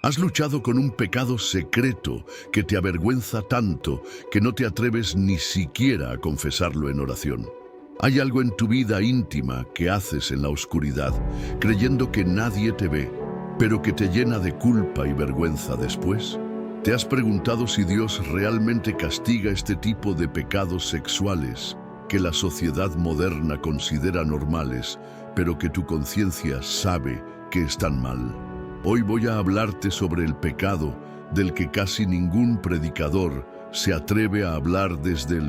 Has luchado con un pecado secreto que te avergüenza tanto que no te atreves ni siquiera a confesarlo en oración. Hay algo en tu vida íntima que haces en la oscuridad, creyendo que nadie te ve, pero que te llena de culpa y vergüenza después. ¿Te has preguntado si Dios realmente castiga este tipo de pecados sexuales que la sociedad moderna considera normales, pero que tu conciencia sabe que están mal? Hoy voy a hablarte sobre el pecado del que casi ningún predicador se atreve a hablar desde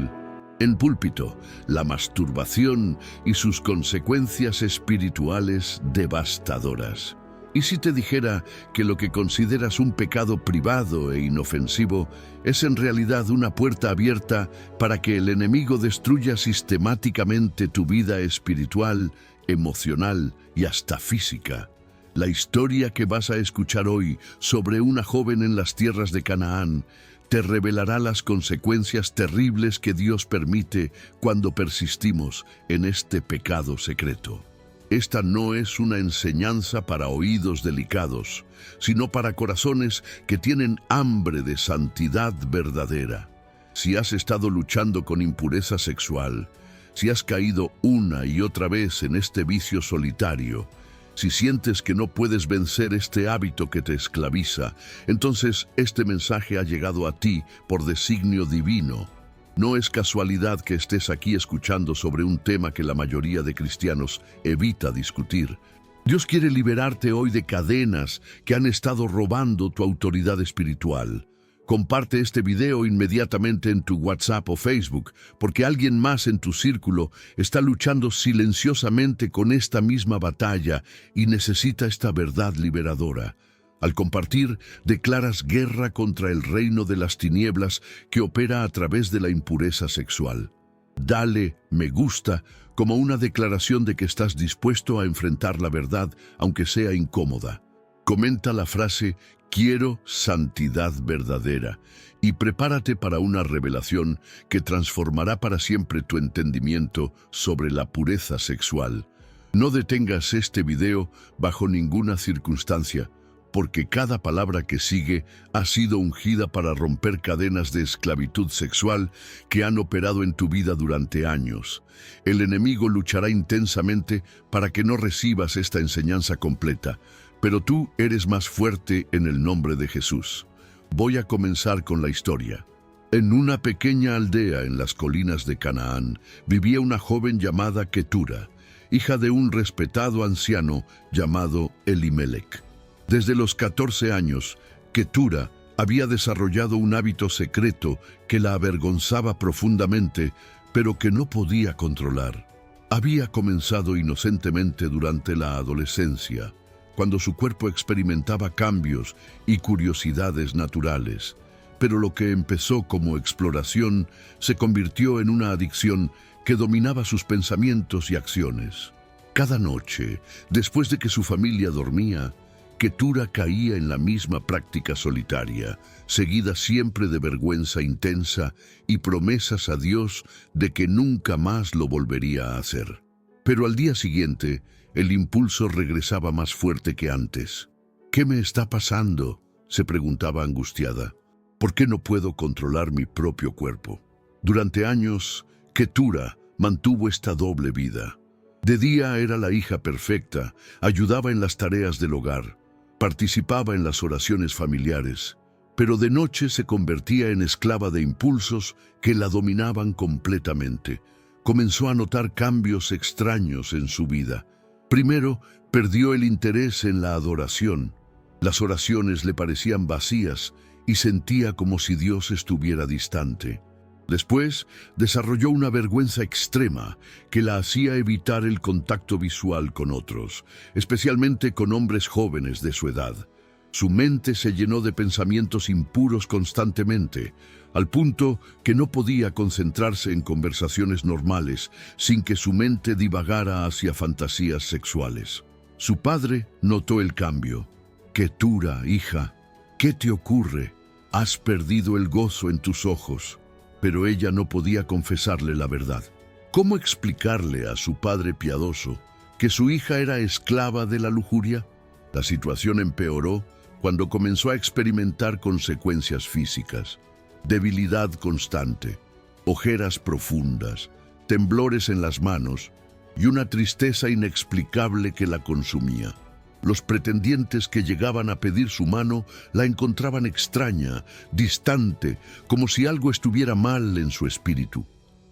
el púlpito, la masturbación y sus consecuencias espirituales devastadoras. ¿Y si te dijera que lo que consideras un pecado privado e inofensivo es en realidad una puerta abierta para que el enemigo destruya sistemáticamente tu vida espiritual, emocional y hasta física? La historia que vas a escuchar hoy sobre una joven en las tierras de Canaán te revelará las consecuencias terribles que Dios permite cuando persistimos en este pecado secreto. Esta no es una enseñanza para oídos delicados, sino para corazones que tienen hambre de santidad verdadera. Si has estado luchando con impureza sexual, si has caído una y otra vez en este vicio solitario, si sientes que no puedes vencer este hábito que te esclaviza, entonces este mensaje ha llegado a ti por designio divino. No es casualidad que estés aquí escuchando sobre un tema que la mayoría de cristianos evita discutir. Dios quiere liberarte hoy de cadenas que han estado robando tu autoridad espiritual. Comparte este video inmediatamente en tu WhatsApp o Facebook, porque alguien más en tu círculo está luchando silenciosamente con esta misma batalla y necesita esta verdad liberadora. Al compartir, declaras guerra contra el reino de las tinieblas que opera a través de la impureza sexual. Dale me gusta como una declaración de que estás dispuesto a enfrentar la verdad, aunque sea incómoda. Comenta la frase "Quiero santidad verdadera" y prepárate para una revelación que transformará para siempre tu entendimiento sobre la pureza sexual. No detengas este video bajo ninguna circunstancia, porque cada palabra que sigue ha sido ungida para romper cadenas de esclavitud sexual que han operado en tu vida durante años. El enemigo luchará intensamente para que no recibas esta enseñanza completa, pero tú eres más fuerte en el nombre de Jesús. Voy a comenzar con la historia. En una pequeña aldea en las colinas de Canaán vivía una joven llamada Ketura, hija de un respetado anciano llamado Elimelech. Desde los 14 años, Ketura había desarrollado un hábito secreto que la avergonzaba profundamente, pero que no podía controlar. Había comenzado inocentemente durante la adolescencia, cuando su cuerpo experimentaba cambios y curiosidades naturales, pero lo que empezó como exploración se convirtió en una adicción que dominaba sus pensamientos y acciones. Cada noche, después de que su familia dormía, Ketura caía en la misma práctica solitaria, seguida siempre de vergüenza intensa y promesas a Dios de que nunca más lo volvería a hacer. Pero al día siguiente, el impulso regresaba más fuerte que antes. ¿Qué me está pasando?, se preguntaba angustiada. ¿Por qué no puedo controlar mi propio cuerpo? Durante años, Ketura mantuvo esta doble vida. De día era la hija perfecta, ayudaba en las tareas del hogar, participaba en las oraciones familiares, pero de noche se convertía en esclava de impulsos que la dominaban completamente. Comenzó a notar cambios extraños en su vida. Primero, perdió el interés en la adoración. Las oraciones le parecían vacías y sentía como si Dios estuviera distante. Después, desarrolló una vergüenza extrema que la hacía evitar el contacto visual con otros, especialmente con hombres jóvenes de su edad. Su mente se llenó de pensamientos impuros constantemente, al punto que no podía concentrarse en conversaciones normales sin que su mente divagara hacia fantasías sexuales. Su padre notó el cambio. «Ketura, hija, ¿qué te ocurre? Has perdido el gozo en tus ojos». Pero ella no podía confesarle la verdad. ¿Cómo explicarle a su padre piadoso que su hija era esclava de la lujuria? La situación empeoró cuando comenzó a experimentar consecuencias físicas, debilidad constante, ojeras profundas, temblores en las manos y una tristeza inexplicable que la consumía. Los pretendientes que llegaban a pedir su mano la encontraban extraña, distante, como si algo estuviera mal en su espíritu.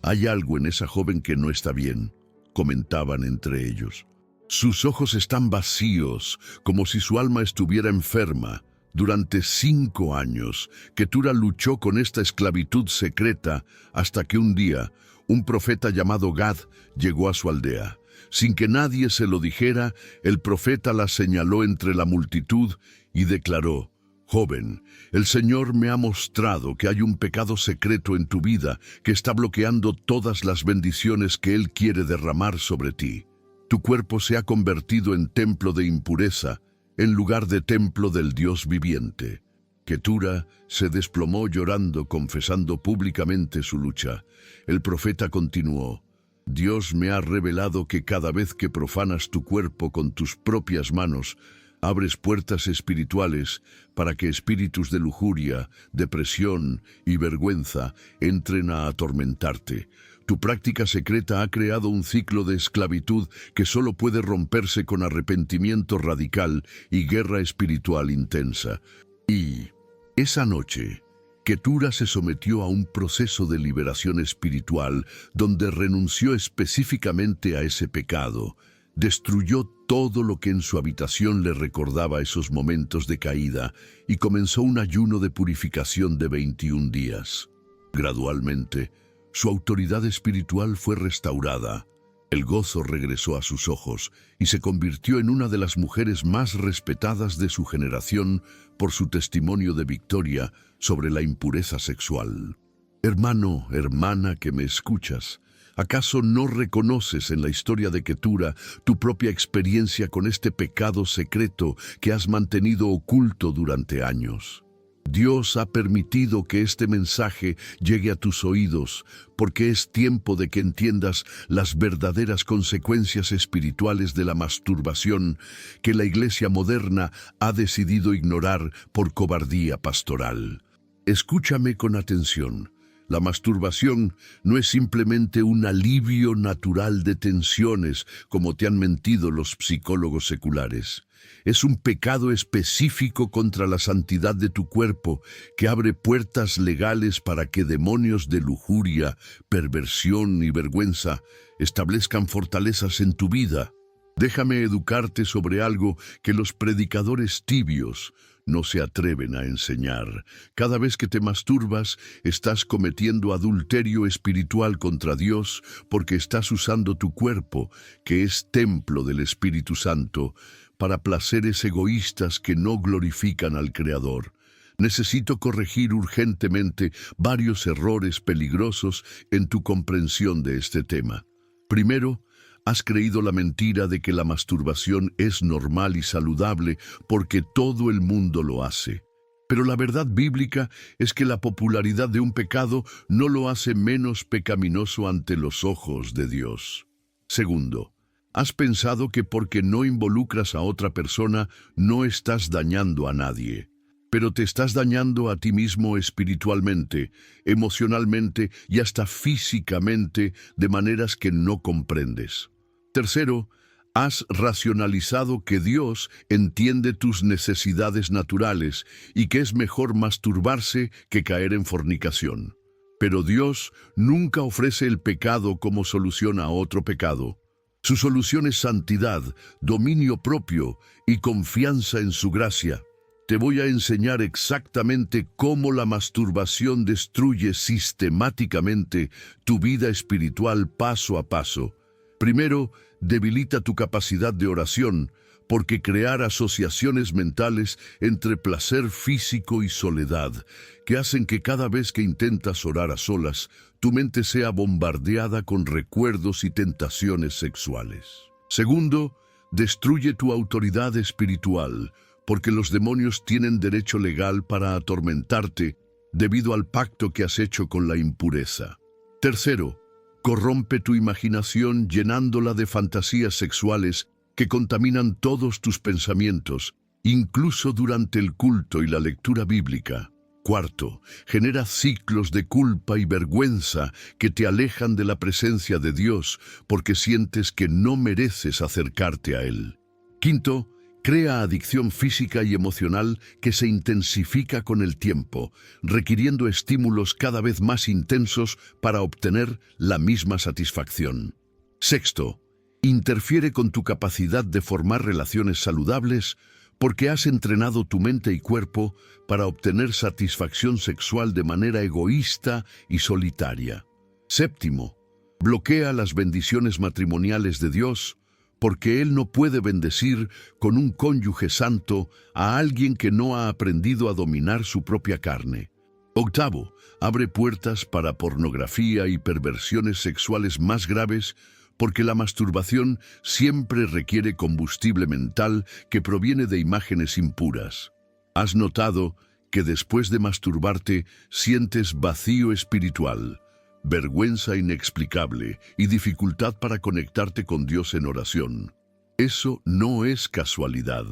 «Hay algo en esa joven que no está bien», comentaban entre ellos. «Sus ojos están vacíos, como si su alma estuviera enferma». Durante 5 años, Ketura luchó con esta esclavitud secreta hasta que un día un profeta llamado Gad llegó a su aldea. Sin que nadie se lo dijera, el profeta la señaló entre la multitud y declaró: «Joven, el Señor me ha mostrado que hay un pecado secreto en tu vida que está bloqueando todas las bendiciones que Él quiere derramar sobre ti. Tu cuerpo se ha convertido en templo de impureza, en lugar de templo del Dios viviente». Ketura se desplomó llorando, confesando públicamente su lucha. El profeta continuó: «Dios me ha revelado que cada vez que profanas tu cuerpo con tus propias manos, abres puertas espirituales para que espíritus de lujuria, depresión y vergüenza entren a atormentarte. Tu práctica secreta ha creado un ciclo de esclavitud que solo puede romperse con arrepentimiento radical y guerra espiritual intensa». Y esa noche, Ketura se sometió a un proceso de liberación espiritual donde renunció específicamente a ese pecado. Destruyó todo lo que en su habitación le recordaba esos momentos de caída y comenzó un ayuno de purificación de 21 días. Gradualmente, su autoridad espiritual fue restaurada. El gozo regresó a sus ojos y se convirtió en una de las mujeres más respetadas de su generación por su testimonio de victoria sobre la impureza sexual. Hermano, hermana que me escuchas, ¿acaso no reconoces en la historia de Ketura tu propia experiencia con este pecado secreto que has mantenido oculto durante años? Dios ha permitido que este mensaje llegue a tus oídos porque es tiempo de que entiendas las verdaderas consecuencias espirituales de la masturbación que la Iglesia moderna ha decidido ignorar por cobardía pastoral. Escúchame con atención. La masturbación no es simplemente un alivio natural de tensiones, como te han mentido los psicólogos seculares. Es un pecado específico contra la santidad de tu cuerpo que abre puertas legales para que demonios de lujuria, perversión y vergüenza establezcan fortalezas en tu vida. Déjame educarte sobre algo que los predicadores tibios no se atreven a enseñar. Cada vez que te masturbas, estás cometiendo adulterio espiritual contra Dios porque estás usando tu cuerpo, que es templo del Espíritu Santo, para placeres egoístas que no glorifican al Creador. Necesito corregir urgentemente varios errores peligrosos en tu comprensión de este tema. Primero, has creído la mentira de que la masturbación es normal y saludable porque todo el mundo lo hace. Pero la verdad bíblica es que la popularidad de un pecado no lo hace menos pecaminoso ante los ojos de Dios. Segundo, has pensado que porque no involucras a otra persona no estás dañando a nadie. Pero te estás dañando a ti mismo espiritualmente, emocionalmente y hasta físicamente de maneras que no comprendes. Tercero, has racionalizado que Dios entiende tus necesidades naturales y que es mejor masturbarse que caer en fornicación. Pero Dios nunca ofrece el pecado como solución a otro pecado. Su solución es santidad, dominio propio y confianza en su gracia. Te voy a enseñar exactamente cómo la masturbación destruye sistemáticamente tu vida espiritual paso a paso. Primero, debilita tu capacidad de oración, porque crear asociaciones mentales entre placer físico y soledad, que hacen que cada vez que intentas orar a solas, tu mente sea bombardeada con recuerdos y tentaciones sexuales. Segundo, destruye tu autoridad espiritual, porque los demonios tienen derecho legal para atormentarte debido al pacto que has hecho con la impureza. Tercero, corrompe tu imaginación llenándola de fantasías sexuales que contaminan todos tus pensamientos incluso durante el culto y la lectura bíblica. Cuarto, genera ciclos de culpa y vergüenza que te alejan de la presencia de Dios porque sientes que no mereces acercarte a Él. Quinto, crea adicción física y emocional que se intensifica con el tiempo, requiriendo estímulos cada vez más intensos para obtener la misma satisfacción. Sexto, interfiere con tu capacidad de formar relaciones saludables porque has entrenado tu mente y cuerpo para obtener satisfacción sexual de manera egoísta y solitaria. Séptimo, bloquea las bendiciones matrimoniales de Dios porque Él no puede bendecir con un cónyuge santo a alguien que no ha aprendido a dominar su propia carne. Octavo, abre puertas para pornografía y perversiones sexuales más graves porque la masturbación siempre requiere combustible mental que proviene de imágenes impuras. ¿Has notado que después de masturbarte sientes vacío espiritual, vergüenza inexplicable y dificultad para conectarte con Dios en oración? Eso no es casualidad.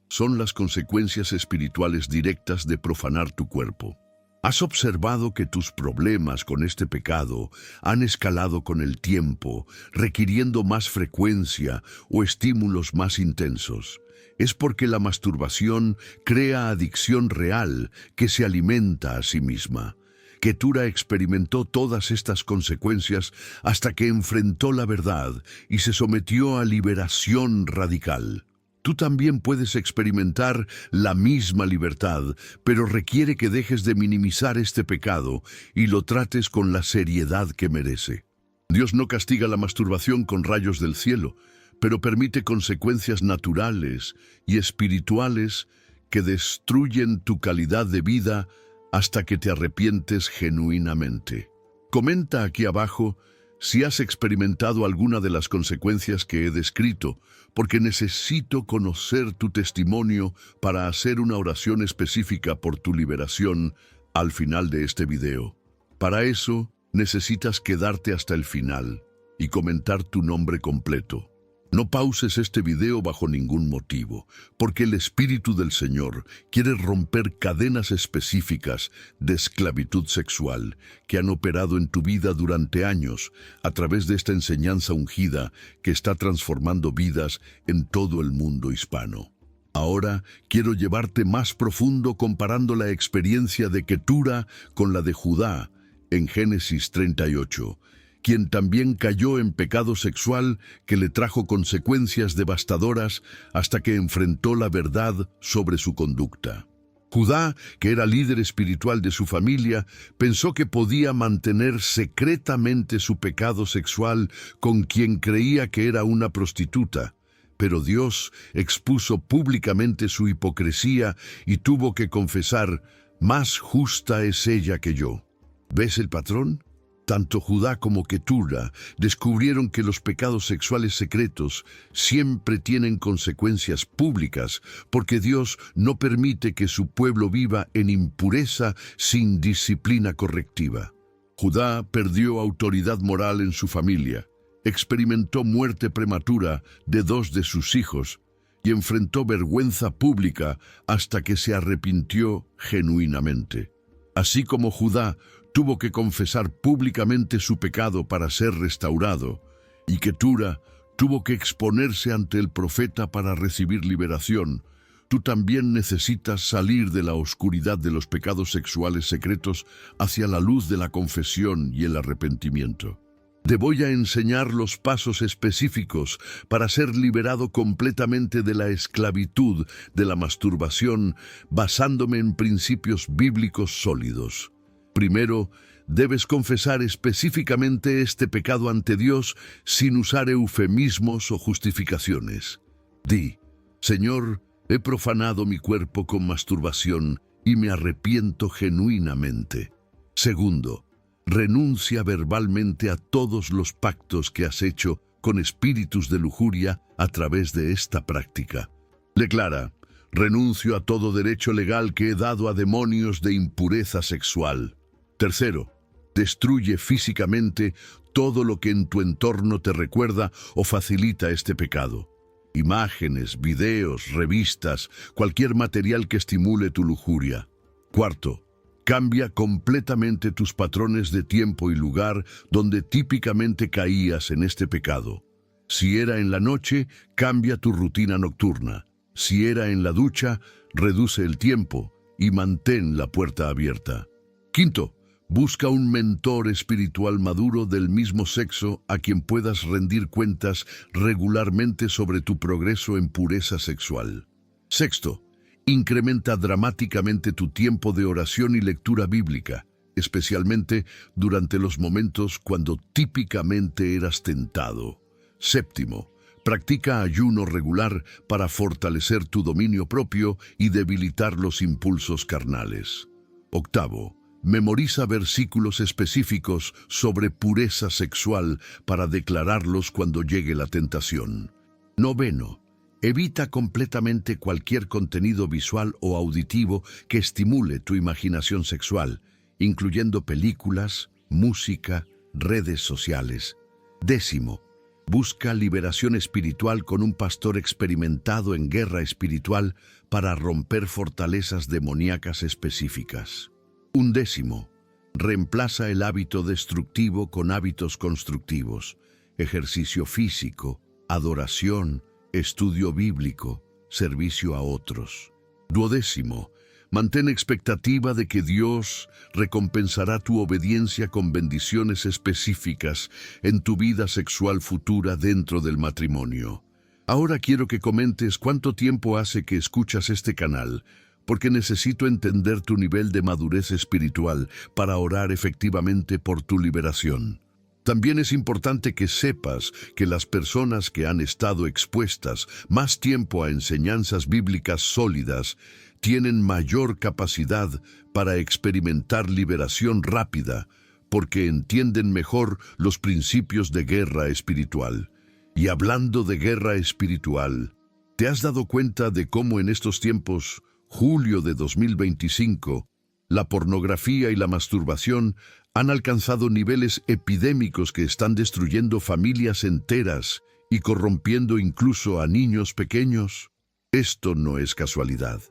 Son las consecuencias espirituales directas de profanar tu cuerpo. ¿Has observado que tus problemas con este pecado han escalado con el tiempo, requiriendo más frecuencia o estímulos más intensos? Es porque la masturbación crea adicción real que se alimenta a sí misma. Ketura experimentó todas estas consecuencias hasta que enfrentó la verdad y se sometió a liberación radical. Tú también puedes experimentar la misma libertad, pero requiere que dejes de minimizar este pecado y lo trates con la seriedad que merece. Dios no castiga la masturbación con rayos del cielo, pero permite consecuencias naturales y espirituales que destruyen tu calidad de vida hasta que te arrepientes genuinamente. Comenta aquí abajo si has experimentado alguna de las consecuencias que he descrito, porque necesito conocer tu testimonio para hacer una oración específica por tu liberación al final de este video. Para eso, necesitas quedarte hasta el final y comentar tu nombre completo. No pauses este video bajo ningún motivo, porque el Espíritu del Señor quiere romper cadenas específicas de esclavitud sexual que han operado en tu vida durante años a través de esta enseñanza ungida que está transformando vidas en todo el mundo hispano. Ahora quiero llevarte más profundo comparando la experiencia de Ketura con la de Judá en Génesis 38. Quien también cayó en pecado sexual que le trajo consecuencias devastadoras hasta que enfrentó la verdad sobre su conducta. Judá, que era líder espiritual de su familia, pensó que podía mantener secretamente su pecado sexual con quien creía que era una prostituta, pero Dios expuso públicamente su hipocresía y tuvo que confesar: «Más justa es ella que yo». ¿Ves el patrón? Tanto Judá como Ketura descubrieron que los pecados sexuales secretos siempre tienen consecuencias públicas porque Dios no permite que su pueblo viva en impureza sin disciplina correctiva. Judá perdió autoridad moral en su familia, experimentó muerte prematura de 2 de sus hijos y enfrentó vergüenza pública hasta que se arrepintió genuinamente. Así como Judá tuvo que confesar públicamente su pecado para ser restaurado, y Ketura tuvo que exponerse ante el profeta para recibir liberación, tú también necesitas salir de la oscuridad de los pecados sexuales secretos hacia la luz de la confesión y el arrepentimiento. Te voy a enseñar los pasos específicos para ser liberado completamente de la esclavitud de la masturbación, basándome en principios bíblicos sólidos. Primero, debes confesar específicamente este pecado ante Dios sin usar eufemismos o justificaciones. Di: «Señor, he profanado mi cuerpo con masturbación y me arrepiento genuinamente». Segundo, renuncia verbalmente a todos los pactos que has hecho con espíritus de lujuria a través de esta práctica. Declara: «Renuncio a todo derecho legal que he dado a demonios de impureza sexual». Tercero, destruye físicamente todo lo que en tu entorno te recuerda o facilita este pecado. imágenes, videos, revistas, cualquier material que estimule tu lujuria. Cuarto, cambia completamente tus patrones de tiempo y lugar donde típicamente caías en este pecado. Si era en la noche, cambia tu rutina nocturna. Si era en la ducha, reduce el tiempo y mantén la puerta abierta. Quinto, busca un mentor espiritual maduro del mismo sexo a quien puedas rendir cuentas regularmente sobre tu progreso en pureza sexual. Sexto, incrementa dramáticamente tu tiempo de oración y lectura bíblica, especialmente durante los momentos cuando típicamente eras tentado. Séptimo, practica ayuno regular para fortalecer tu dominio propio y debilitar los impulsos carnales. Octavo, memoriza versículos específicos sobre pureza sexual para declararlos cuando llegue la tentación. Noveno, evita completamente cualquier contenido visual o auditivo que estimule tu imaginación sexual, incluyendo películas, música, redes sociales. Décimo, busca liberación espiritual con un pastor experimentado en guerra espiritual para romper fortalezas demoníacas específicas. Undécimo, reemplaza el hábito destructivo con hábitos constructivos, ejercicio físico, adoración, estudio bíblico, servicio a otros. Duodécimo, mantén expectativa de que Dios recompensará tu obediencia con bendiciones específicas en tu vida sexual futura dentro del matrimonio. Ahora quiero que comentes cuánto tiempo hace que escuchas este canal, porque necesito entender tu nivel de madurez espiritual para orar efectivamente por tu liberación. También es importante que sepas que las personas que han estado expuestas más tiempo a enseñanzas bíblicas sólidas tienen mayor capacidad para experimentar liberación rápida, porque entienden mejor los principios de guerra espiritual. Y hablando de guerra espiritual, ¿te has dado cuenta de cómo en estos tiempos, julio de 2025, la pornografía y la masturbación han alcanzado niveles epidémicos que están destruyendo familias enteras y corrompiendo incluso a niños pequeños? Esto no es casualidad.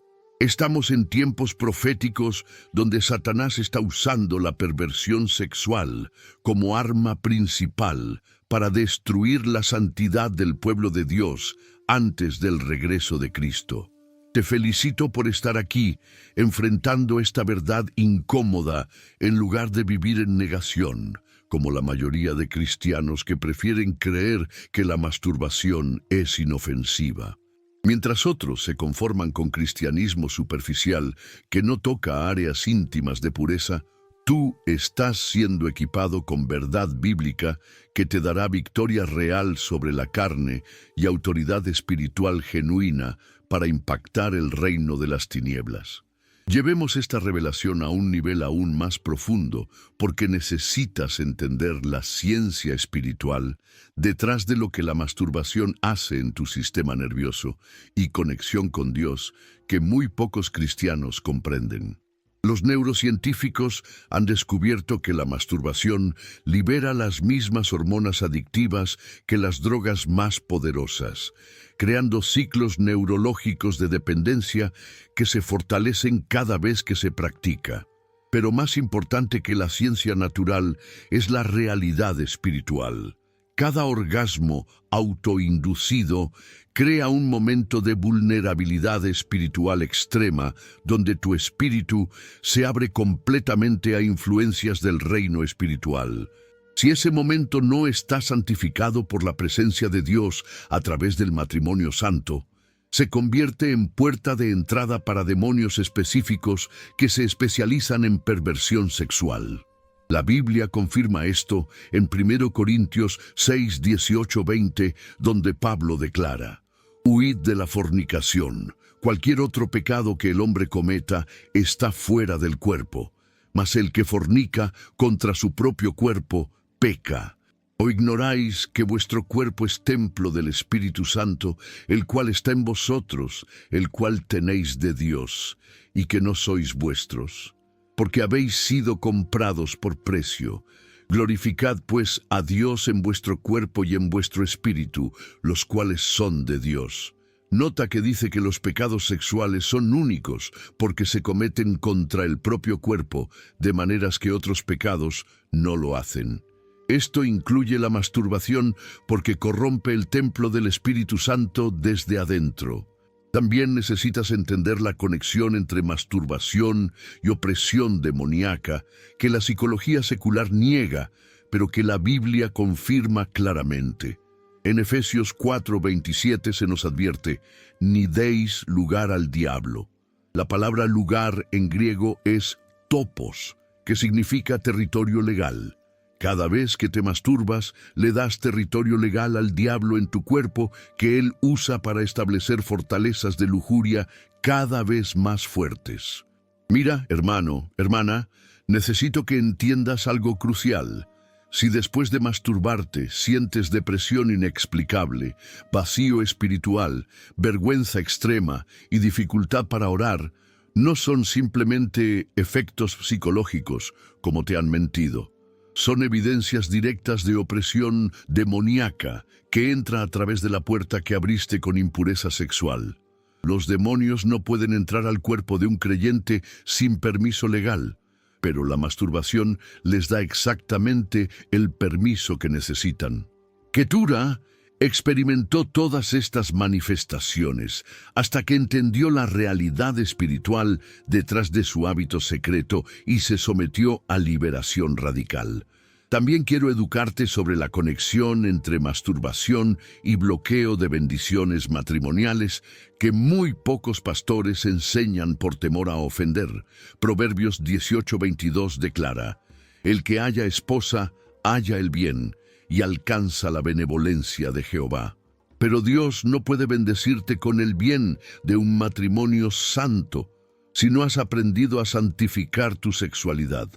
Estamos en tiempos proféticos donde Satanás está usando la perversión sexual como arma principal para destruir la santidad del pueblo de Dios antes del regreso de Cristo. Te felicito por estar aquí, enfrentando esta verdad incómoda en lugar de vivir en negación, como la mayoría de cristianos que prefieren creer que la masturbación es inofensiva. Mientras otros se conforman con cristianismo superficial que no toca áreas íntimas de pureza, tú estás siendo equipado con verdad bíblica que te dará victoria real sobre la carne y autoridad espiritual genuina para impactar el reino de las tinieblas. Llevemos esta revelación a un nivel aún más profundo, porque necesitas entender la ciencia espiritual detrás de lo que la masturbación hace en tu sistema nervioso y conexión con Dios, que muy pocos cristianos comprenden. Los neurocientíficos han descubierto que la masturbación libera las mismas hormonas adictivas que las drogas más poderosas, creando ciclos neurológicos de dependencia que se fortalecen cada vez que se practica. Pero más importante que la ciencia natural es la realidad espiritual. Cada orgasmo autoinducido crea un momento de vulnerabilidad espiritual extrema donde tu espíritu se abre completamente a influencias del reino espiritual. Si ese momento no está santificado por la presencia de Dios a través del matrimonio santo, se convierte en puerta de entrada para demonios específicos que se especializan en perversión sexual. La Biblia confirma esto en 1 Corintios 6, 18, 20, donde Pablo declara: «Huid de la fornicación. Cualquier otro pecado que el hombre cometa está fuera del cuerpo, mas el que fornica contra su propio cuerpo peca. ¿O ignoráis que vuestro cuerpo es templo del Espíritu Santo, el cual está en vosotros, el cual tenéis de Dios, y que no sois vuestros? Porque habéis sido comprados por precio. Glorificad pues a Dios en vuestro cuerpo y en vuestro espíritu, los cuales son de Dios. Nota que dice que los pecados sexuales son únicos porque se cometen contra el propio cuerpo, de maneras que otros pecados no lo hacen. Esto incluye la masturbación porque corrompe el templo del Espíritu Santo desde adentro. También necesitas entender la conexión entre masturbación y opresión demoníaca que la psicología secular niega, pero que la Biblia confirma claramente. En Efesios 4:27 se nos advierte, ni deis lugar al diablo. La palabra lugar en griego es topos, que significa territorio legal. Cada vez que te masturbas, le das territorio legal al diablo en tu cuerpo que él usa para establecer fortalezas de lujuria cada vez más fuertes. Mira, hermano, hermana, necesito que entiendas algo crucial. Si después de masturbarte sientes depresión inexplicable, vacío espiritual, vergüenza extrema y dificultad para orar, no son simplemente efectos psicológicos, como te han mentido. Son evidencias directas de opresión demoníaca que entra a través de la puerta que abriste con impureza sexual. Los demonios no pueden entrar al cuerpo de un creyente sin permiso legal, pero la masturbación les da exactamente el permiso que necesitan. Ketura experimentó todas estas manifestaciones hasta que entendió la realidad espiritual detrás de su hábito secreto y se sometió a liberación radical. También quiero educarte sobre la conexión entre masturbación y bloqueo de bendiciones matrimoniales que muy pocos pastores enseñan por temor a ofender. Proverbios 18:22 declara, «El que haya esposa, halla el bien, y alcanza la benevolencia de Jehová». Pero Dios no puede bendecirte con el bien de un matrimonio santo si no has aprendido a santificar tu sexualidad.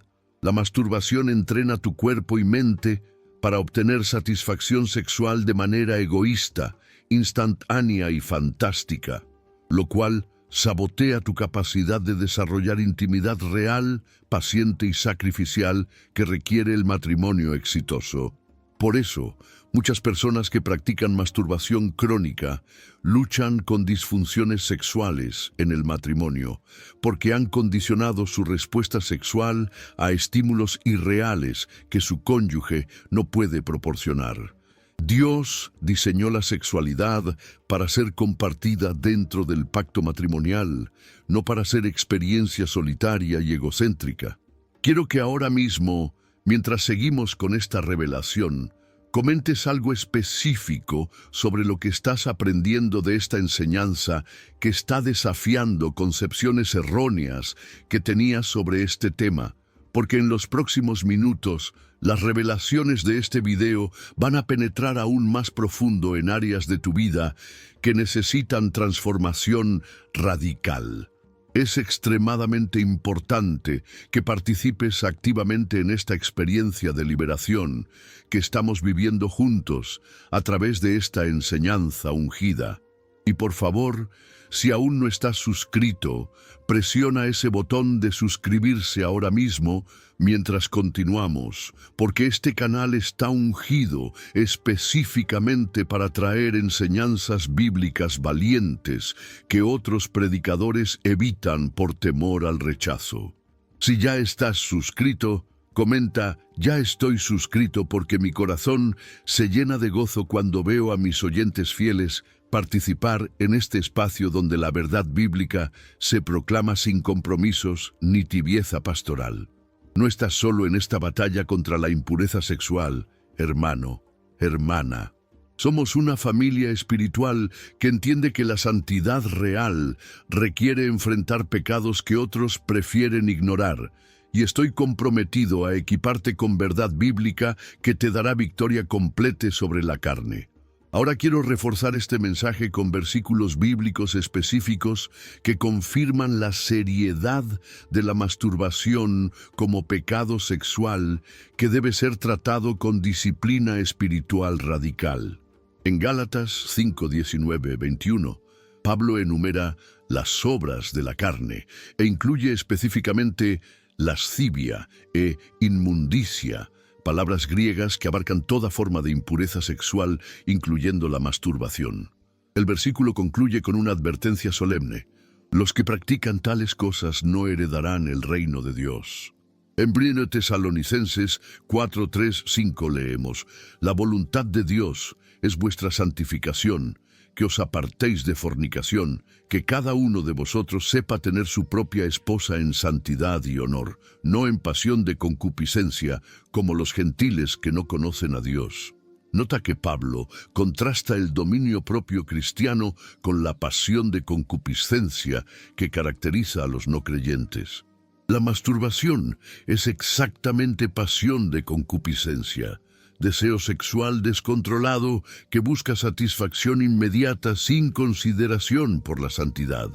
La masturbación entrena tu cuerpo y mente para obtener satisfacción sexual de manera egoísta, instantánea y fantástica, lo cual sabotea tu capacidad de desarrollar intimidad real, paciente y sacrificial que requiere el matrimonio exitoso. Por eso, muchas personas que practican masturbación crónica luchan con disfunciones sexuales en el matrimonio, porque han condicionado su respuesta sexual a estímulos irreales que su cónyuge no puede proporcionar. Dios diseñó la sexualidad para ser compartida dentro del pacto matrimonial, no para ser experiencia solitaria y egocéntrica. Quiero que ahora mismo, mientras seguimos con esta revelación, comentes algo específico sobre lo que estás aprendiendo de esta enseñanza que está desafiando concepciones erróneas que tenías sobre este tema, porque en los próximos minutos las revelaciones de este video van a penetrar aún más profundo en áreas de tu vida que necesitan transformación radical. Es extremadamente importante que participes activamente en esta experiencia de liberación que estamos viviendo juntos a través de esta enseñanza ungida. Y por favor, si aún no estás suscrito, presiona ese botón de suscribirse ahora mismo mientras continuamos, porque este canal está ungido específicamente para traer enseñanzas bíblicas valientes que otros predicadores evitan por temor al rechazo. Si ya estás suscrito, comenta, ya estoy suscrito porque mi corazón se llena de gozo cuando veo a mis oyentes fieles participar en este espacio donde la verdad bíblica se proclama sin compromisos ni tibieza pastoral. No estás solo en esta batalla contra la impureza sexual, hermano, hermana. Somos una familia espiritual que entiende que la santidad real requiere enfrentar pecados que otros prefieren ignorar, y estoy comprometido a equiparte con verdad bíblica que te dará victoria completa sobre la carne. Ahora quiero reforzar este mensaje con versículos bíblicos específicos que confirman la seriedad de la masturbación como pecado sexual que debe ser tratado con disciplina espiritual radical. En Gálatas 5:19-21, Pablo enumera las obras de la carne e incluye específicamente lascivia e inmundicia, palabras griegas que abarcan toda forma de impureza sexual, incluyendo la masturbación. El versículo concluye con una advertencia solemne: los que practican tales cosas no heredarán el reino de Dios. En 1 Tesalonicenses 4, 3, 5 leemos: la voluntad de Dios es vuestra santificación, que os apartéis de fornicación, que cada uno de vosotros sepa tener su propia esposa en santidad y honor, no en pasión de concupiscencia, como los gentiles que no conocen a Dios. Nota que Pablo contrasta el dominio propio cristiano con la pasión de concupiscencia que caracteriza a los no creyentes. La masturbación es exactamente pasión de concupiscencia, deseo sexual descontrolado que busca satisfacción inmediata sin consideración por la santidad.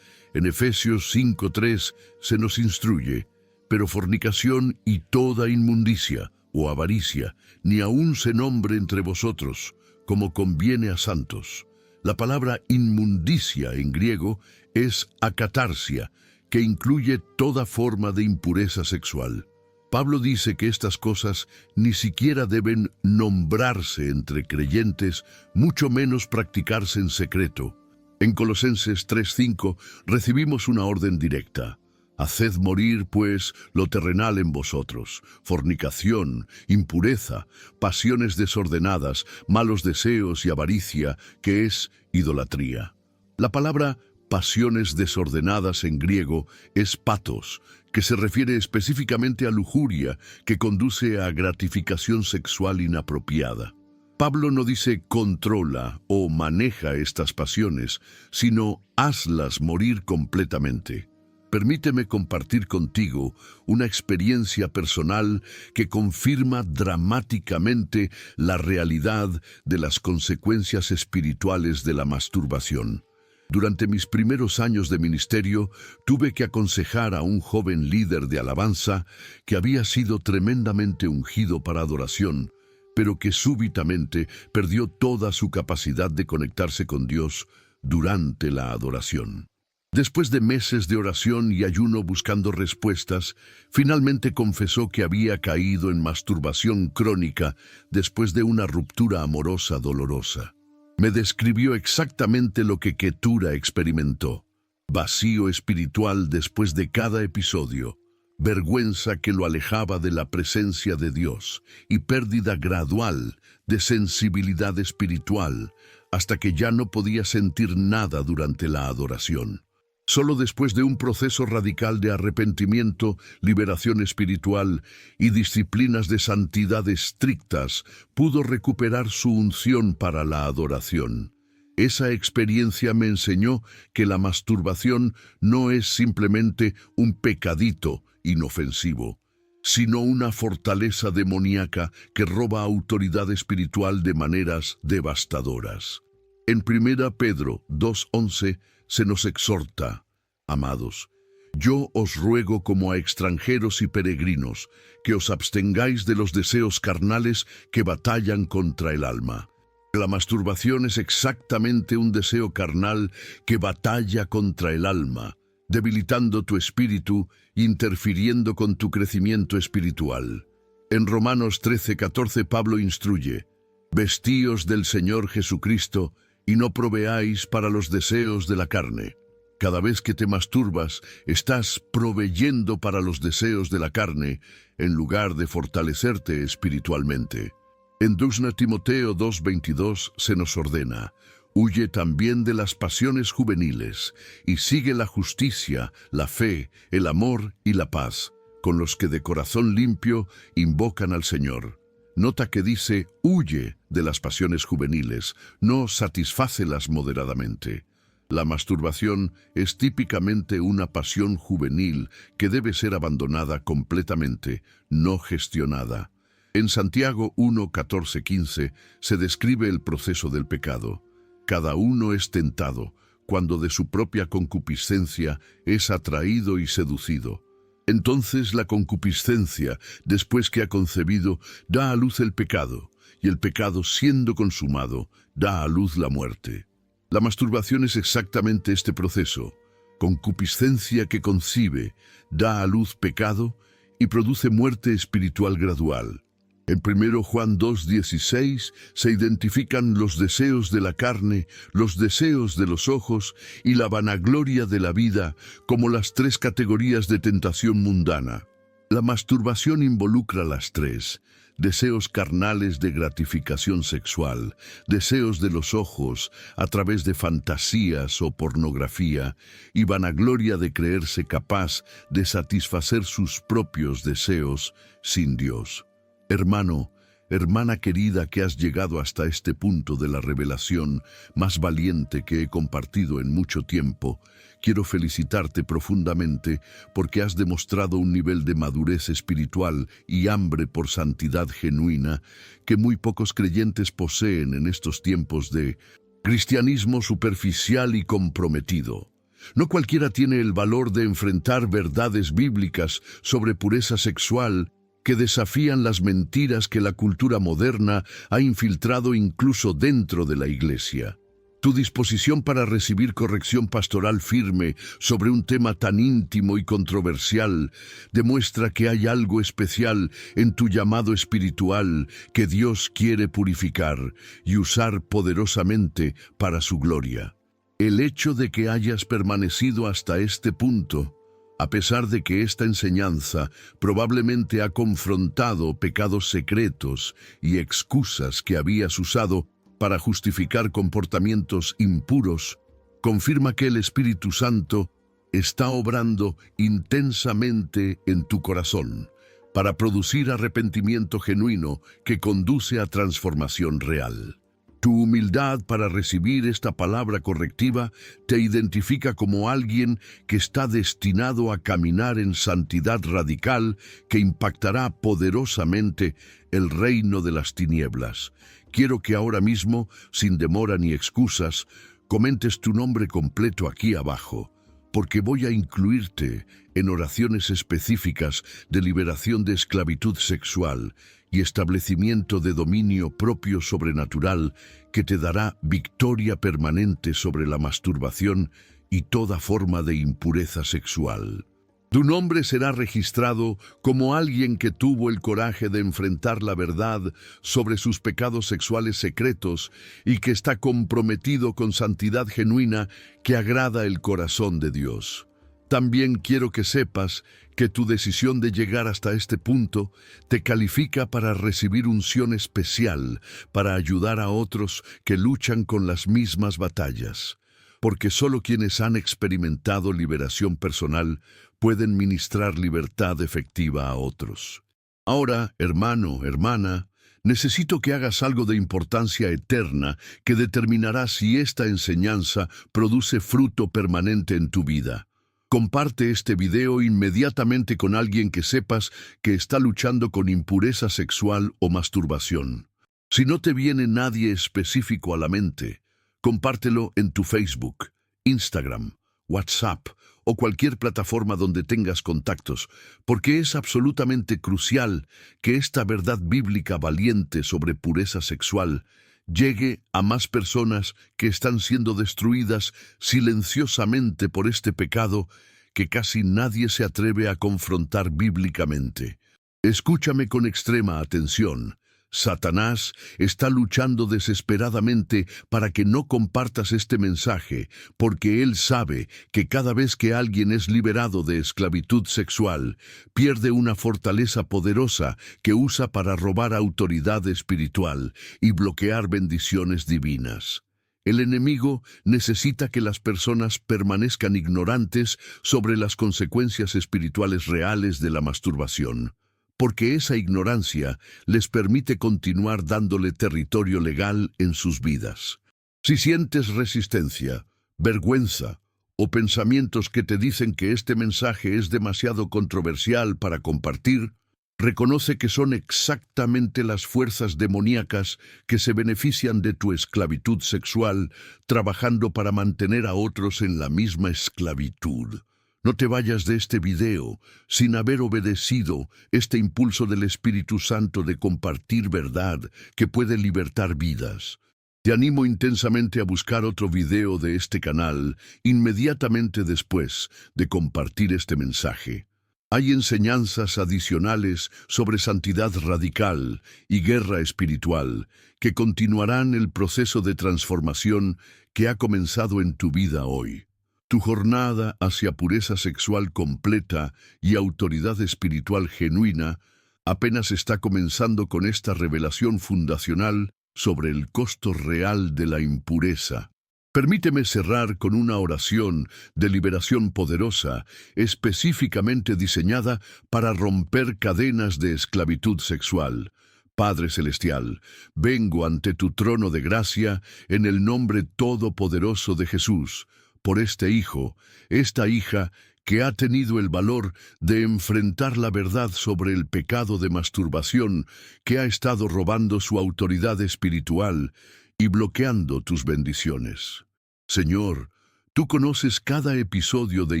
En Efesios 5:3 se nos instruye: pero fornicación y toda inmundicia o avaricia, ni aun se nombre entre vosotros, como conviene a santos. La palabra inmundicia en griego es akatarsia, que incluye toda forma de impureza sexual. Pablo dice que estas cosas ni siquiera deben nombrarse entre creyentes, mucho menos practicarse en secreto. En Colosenses 3:5 recibimos una orden directa: haced morir, pues, lo terrenal en vosotros: fornicación, impureza, pasiones desordenadas, malos deseos y avaricia, que es idolatría. La palabra pasiones desordenadas en griego es patos, que se refiere específicamente a lujuria que conduce a gratificación sexual inapropiada. Pablo no dice controla o maneja estas pasiones, sino hazlas morir completamente. Permíteme compartir contigo una experiencia personal que confirma dramáticamente la realidad de las consecuencias espirituales de la masturbación. Durante mis primeros años de ministerio, tuve que aconsejar a un joven líder de alabanza que había sido tremendamente ungido para adoración, pero que súbitamente perdió toda su capacidad de conectarse con Dios durante la adoración. Después de meses de oración y ayuno buscando respuestas, finalmente confesó que había caído en masturbación crónica después de una ruptura amorosa dolorosa. Me describió exactamente lo que Ketura experimentó: vacío espiritual después de cada episodio, vergüenza que lo alejaba de la presencia de Dios y pérdida gradual de sensibilidad espiritual hasta que ya no podía sentir nada durante la adoración. Solo después de un proceso radical de arrepentimiento, liberación espiritual y disciplinas de santidad estrictas, pudo recuperar su unción para la adoración. Esa experiencia me enseñó que la masturbación no es simplemente un pecadito inofensivo, sino una fortaleza demoníaca que roba autoridad espiritual de maneras devastadoras. En 1 Pedro 2:11 se nos exhorta: amados, yo os ruego como a extranjeros y peregrinos, que os abstengáis de los deseos carnales que batallan contra el alma. La masturbación es exactamente un deseo carnal que batalla contra el alma, debilitando tu espíritu e interfiriendo con tu crecimiento espiritual. En Romanos 13:14 Pablo instruye: vestíos del Señor Jesucristo y no proveáis para los deseos de la carne. Cada vez que te masturbas, estás proveyendo para los deseos de la carne, en lugar de fortalecerte espiritualmente. En 2 Timoteo 2:22 se nos ordena: huye también de las pasiones juveniles, y sigue la justicia, la fe, el amor y la paz, con los que de corazón limpio invocan al Señor. Nota que dice huye de las pasiones juveniles, no satisfácelas moderadamente. La masturbación es típicamente una pasión juvenil que debe ser abandonada completamente, no gestionada. En Santiago 1:14-15 se describe el proceso del pecado. Cada uno es tentado cuando de su propia concupiscencia es atraído y seducido. Entonces la concupiscencia, después que ha concebido, da a luz el pecado, y el pecado, siendo consumado, da a luz la muerte. La masturbación es exactamente este proceso: concupiscencia que concibe, da a luz pecado y produce muerte espiritual gradual. En 1 Juan 2:16 se identifican los deseos de la carne, los deseos de los ojos y la vanagloria de la vida como las tres categorías de tentación mundana. La masturbación involucra las tres: deseos carnales de gratificación sexual, deseos de los ojos a través de fantasías o pornografía, y vanagloria de creerse capaz de satisfacer sus propios deseos sin Dios. Hermano, hermana querida que has llegado hasta este punto de la revelación más valiente que he compartido en mucho tiempo, quiero felicitarte profundamente porque has demostrado un nivel de madurez espiritual y hambre por santidad genuina que muy pocos creyentes poseen en estos tiempos de cristianismo superficial y comprometido. No cualquiera tiene el valor de enfrentar verdades bíblicas sobre pureza sexual que desafían las mentiras que la cultura moderna ha infiltrado incluso dentro de la iglesia. Tu disposición para recibir corrección pastoral firme sobre un tema tan íntimo y controversial demuestra que hay algo especial en tu llamado espiritual que Dios quiere purificar y usar poderosamente para su gloria. El hecho de que hayas permanecido hasta este punto, a pesar de que esta enseñanza probablemente ha confrontado pecados secretos y excusas que habías usado para justificar comportamientos impuros, confirma que el Espíritu Santo está obrando intensamente en tu corazón para producir arrepentimiento genuino que conduce a transformación real. Tu humildad para recibir esta palabra correctiva te identifica como alguien que está destinado a caminar en santidad radical que impactará poderosamente el reino de las tinieblas. Quiero que ahora mismo, sin demora ni excusas, comentes tu nombre completo aquí abajo, porque voy a incluirte en oraciones específicas de liberación de esclavitud sexual y establecimiento de dominio propio sobrenatural que te dará victoria permanente sobre la masturbación y toda forma de impureza sexual. Tu nombre será registrado como alguien que tuvo el coraje de enfrentar la verdad sobre sus pecados sexuales secretos y que está comprometido con santidad genuina que agrada el corazón de Dios. También quiero que sepas que tu decisión de llegar hasta este punto te califica para recibir unción especial para ayudar a otros que luchan con las mismas batallas, porque solo quienes han experimentado liberación personal pueden ministrar libertad efectiva a otros. Ahora, hermano, hermana, necesito que hagas algo de importancia eterna que determinará si esta enseñanza produce fruto permanente en tu vida. Comparte este video inmediatamente con alguien que sepas que está luchando con impureza sexual o masturbación. Si no te viene nadie específico a la mente, compártelo en tu Facebook, Instagram, WhatsApp o cualquier plataforma donde tengas contactos, porque es absolutamente crucial que esta verdad bíblica valiente sobre pureza sexual llegue a más personas que están siendo destruidas silenciosamente por este pecado que casi nadie se atreve a confrontar bíblicamente. Escúchame con extrema atención. Satanás está luchando desesperadamente para que no compartas este mensaje, porque él sabe que cada vez que alguien es liberado de esclavitud sexual, pierde una fortaleza poderosa que usa para robar autoridad espiritual y bloquear bendiciones divinas. El enemigo necesita que las personas permanezcan ignorantes sobre las consecuencias espirituales reales de la masturbación, porque esa ignorancia les permite continuar dándole territorio legal en sus vidas. Si sientes resistencia, vergüenza o pensamientos que te dicen que este mensaje es demasiado controversial para compartir, reconoce que son exactamente las fuerzas demoníacas que se benefician de tu esclavitud sexual, trabajando para mantener a otros en la misma esclavitud. No te vayas de este video sin haber obedecido este impulso del Espíritu Santo de compartir verdad que puede libertar vidas. Te animo intensamente a buscar otro video de este canal inmediatamente después de compartir este mensaje. Hay enseñanzas adicionales sobre santidad radical y guerra espiritual que continuarán el proceso de transformación que ha comenzado en tu vida hoy. Tu jornada hacia pureza sexual completa y autoridad espiritual genuina apenas está comenzando con esta revelación fundacional sobre el costo real de la impureza. Permíteme cerrar con una oración de liberación poderosa, específicamente diseñada para romper cadenas de esclavitud sexual. Padre Celestial, vengo ante tu trono de gracia en el nombre todopoderoso de Jesús, por este hijo, esta hija, que ha tenido el valor de enfrentar la verdad sobre el pecado de masturbación que ha estado robando su autoridad espiritual y bloqueando tus bendiciones. Señor, tú conoces cada episodio de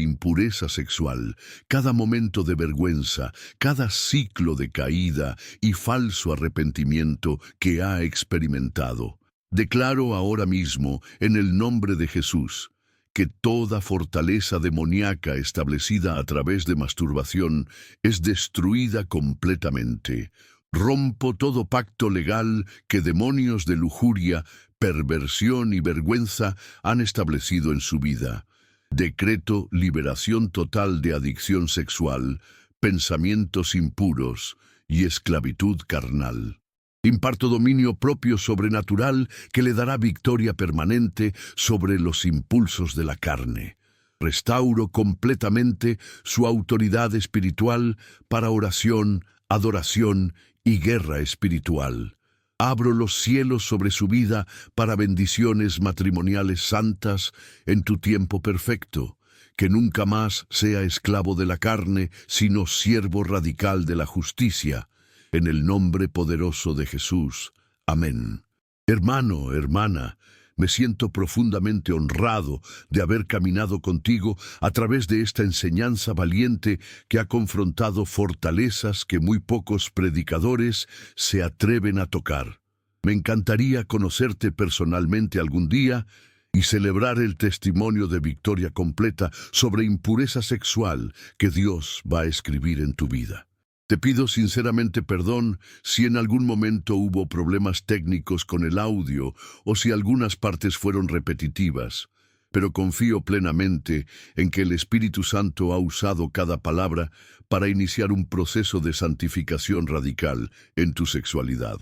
impureza sexual, cada momento de vergüenza, cada ciclo de caída y falso arrepentimiento que ha experimentado. Declaro ahora mismo, en el nombre de Jesús, que toda fortaleza demoníaca establecida a través de masturbación es destruida completamente. Rompo todo pacto legal que demonios de lujuria, perversión y vergüenza han establecido en su vida. Decreto liberación total de adicción sexual, pensamientos impuros y esclavitud carnal. Imparto dominio propio sobrenatural que le dará victoria permanente sobre los impulsos de la carne. Restauro completamente su autoridad espiritual para oración, adoración y guerra espiritual. Abro los cielos sobre su vida para bendiciones matrimoniales santas en tu tiempo perfecto. Que nunca más sea esclavo de la carne, sino siervo radical de la justicia. En el nombre poderoso de Jesús. Amén. Hermano, hermana, me siento profundamente honrado de haber caminado contigo a través de esta enseñanza valiente que ha confrontado fortalezas que muy pocos predicadores se atreven a tocar. Me encantaría conocerte personalmente algún día y celebrar el testimonio de victoria completa sobre impureza sexual que Dios va a escribir en tu vida. Te pido sinceramente perdón si en algún momento hubo problemas técnicos con el audio o si algunas partes fueron repetitivas, pero confío plenamente en que el Espíritu Santo ha usado cada palabra para iniciar un proceso de santificación radical en tu sexualidad.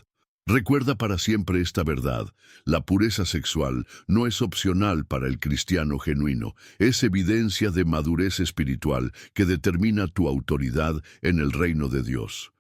Recuerda para siempre esta verdad: la pureza sexual no es opcional para el cristiano genuino, es evidencia de madurez espiritual que determina tu autoridad en el reino de Dios.